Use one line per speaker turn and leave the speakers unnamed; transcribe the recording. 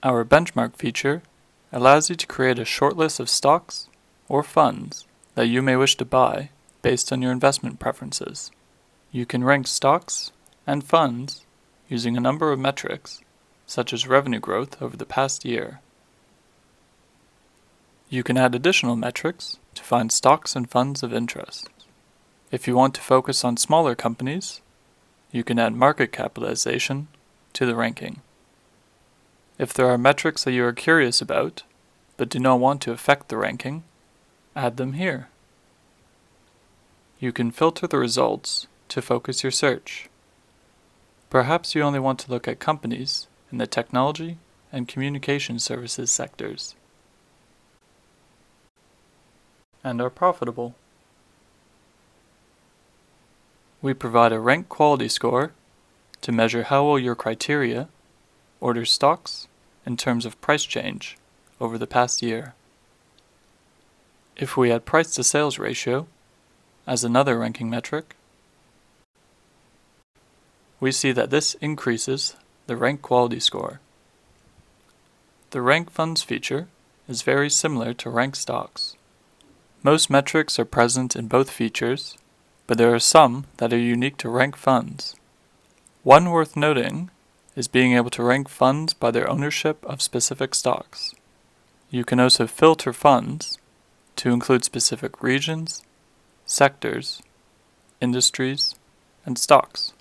Our benchmark feature allows you to create a short list of stocks or funds that you may wish to buy based on your investment preferences. You can rank stocks and funds using a number of metrics, such as revenue growth over the past year. You can add additional metrics to find stocks and funds of interest. If you want to focus on smaller companies, you can add market capitalization to the ranking. If there are metrics that you are curious about, but do not want to affect the ranking, add them here. You can filter the results to focus your search. Perhaps you only want to look at companies in the technology and communication services sectors and are profitable. We provide a rank quality score to measure how well your criteria orders stocks in terms of price change over the past year. If we add price to sales ratio as another ranking metric, we see that this increases the rank quality score. The rank funds feature is very similar to rank stocks. Most metrics are present in both features, but there are some that are unique to rank funds. One worth noting is being able to rank funds by their ownership of specific stocks. You can also filter funds to include specific regions, sectors, industries, and stocks.